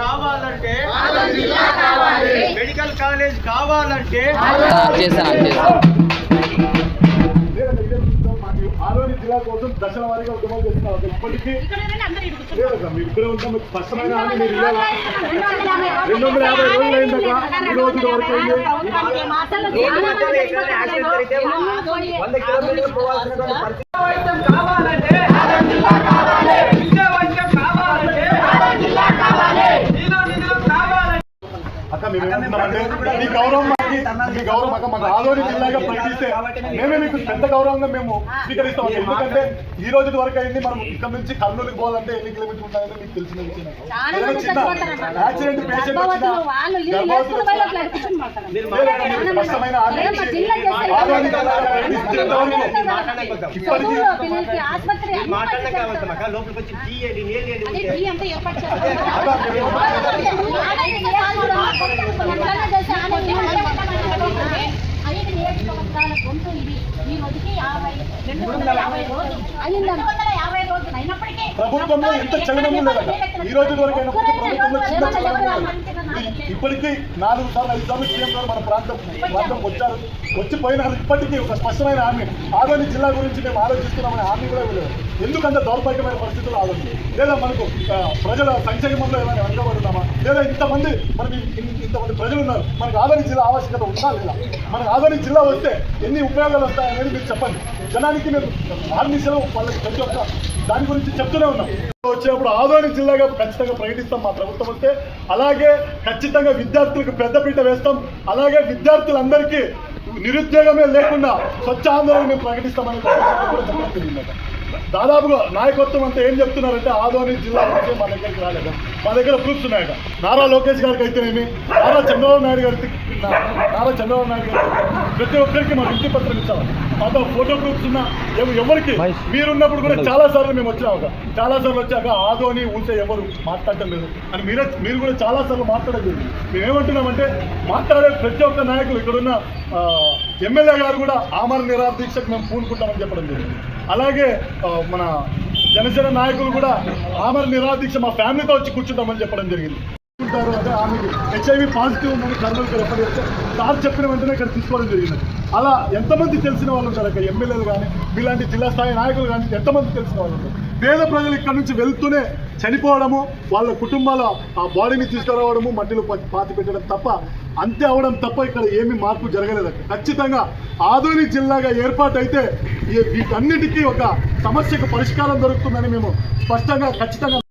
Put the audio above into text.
కావాలంటే medical college కావాలంటే ఆదోని జిల్లా కోసం దశల వారీగా ఉద్యమాలు చేస్తున్నారు. ఇప్పటికీ లేదు మీరు ఇక్కడే ఉంటాం. మీకు స్పష్టమైన హామీ మీరు ఇవ్వాలా? 250 రోజులు అయిందాక ఈ రోజు వరకు అయింది. 100 కిలోమీటర్లు పోవాల్సినటువంటి పరిస్థితి. అక్క మేము ఏమంటున్నామంటే మీ గౌరవం మాకు ఆదోని జిల్లాగా ప్రకటిస్తే మేమే మీకు పెద్ద గౌరవంగా మేము స్వీకరిస్తాం. ఎందుకంటే ఈ రోజు వరకు అయింది. మనం ఇక్కడ నుంచి కర్నూలుకి పోవాలంటే ఎన్ని కిలోమీటర్లు ఉంటాయని మీకు తెలిసిన విషయం. ఏదైనా చిన్న యాక్సిడెంట్ పేషెంట్ వచ్చినా స్పష్టమైన ఆదోని ప్రభుత్వంలో ఎంత చలనము లేదట. ఈ రోజు వరకు ప్రభుత్వంలో చిన్న చలనం. ఇప్పటికీ 4 సార్లు 5 సార్లు సీఎం గారు మన ప్రాంతం వచ్చారు. వచ్చిపోయినారు. ఇప్పటికీ ఒక స్పష్టమైన హామీ ఆదోని జిల్లా గురించి మేము ఆలోచిస్తున్నామని హామీ కూడా లేదు. ఎందుకంత దౌర్భాగ్యమైన పరిస్థితులు ఆదోని లేదా మనకు ప్రజల సంక్షేమంలో ఏమైనా వెనకబడున్నామా లేదా ఇంతమంది ప్రజలు ఉన్నారు. మనకు ఆదోని జిల్లా ఆవశ్యకత ఉందా లేదా? మనకు ఆదోని జిల్లా వస్తే ఎన్ని ఉపయోగాలు వస్తాయనేది మీరు చెప్పండి. జనానికి మేము ఆర్మీసలో వాళ్ళకి ప్రతి ఒక్క దాని గురించి చెప్తూనే ఉన్నాం. వచ్చేప్పుడు ఆదోని జిల్లాగా ఖచ్చితంగా ప్రకటిస్తాం మా ప్రభుత్వం వస్తే. అలాగే ఖచ్చితంగా విద్యార్థులకు పెద్దపీట వేస్తాం. అలాగే విద్యార్థులందరికీ నిరుద్యోగమే లేకుండా స్వచ్ఛ ఆందోళన మేము ప్రకటిస్తామని కూడా చెప్పడం జరిగిందట. దాదాపుగా నాయకత్వం అంతా ఏం చెప్తున్నారంటే ఆదోని జిల్లా నుంచి మా దగ్గరికి రాలేదా, మా దగ్గర ప్రూఫ్స్ ఉన్నాయట. నారా లోకేష్ గారికి అయితేనేమి, నారా చంద్రబాబు నాయుడు గారికి ప్రతి ఒక్కరికి మా విజ్ఞప్తి పత్రం ఇచ్చాము. మాతో ఫోటో ప్రూఫ్స్ ఉన్నా ఎవరికి మీరున్నప్పుడు కూడా చాలాసార్లు మేము వచ్చాక వచ్చాక ఆదోని ఊసే ఎవరు మాట్లాడటం లేదు అని మీరు కూడా చాలాసార్లు మాట్లాడలేదు. మేమేమంటున్నామంటే మాట్లాడే ప్రతి ఒక్క నాయకులు ఇక్కడున్న ఎమ్మెల్యే గారు కూడా ఆమరణ నిరాహార దీక్షకు మేము పూనుకుంటామని చెప్పడం జరిగింది. అలాగే మన జనసేన నాయకులు కూడా ఆమరణ నిరాహార దీక్ష మా ఫ్యామిలీతో వచ్చి కూర్చుంటామని చెప్పడం జరిగింది. అంటే ఆమెకి HIV పాజిటివ్ ఉందని కర్నూలుకి రెఫర్ చేస్తే సార్ చెప్పిన వెంటనే ఇక్కడ తీసుకోవడం జరిగింది. అలా ఎంతమంది తెలిసిన వాళ్ళు ఉంటారు అక్కడ ఎమ్మెల్యేలు కానీ మీలాంటి జిల్లా స్థాయి నాయకులు కానీ ఎంతమంది తెలిసిన వాళ్ళు ఉంటారు. పేద ప్రజలు ఇక్కడ నుంచి వెళ్తూనే చనిపోవడము, వాళ్ళ కుటుంబాల ఆ బాడీని తీసుకురావడము, మట్టిలో పాతి పెట్టడం తప్ప అంతే అవడం తప్ప ఇక్కడ ఏమీ మార్పు జరగలేదు. ఖచ్చితంగా ఆదోని జిల్లాగా ఏర్పాటైతే వీటన్నిటికీ ఒక సమస్యకు పరిష్కారం దొరుకుతుందని మేము స్పష్టంగా ఖచ్చితంగా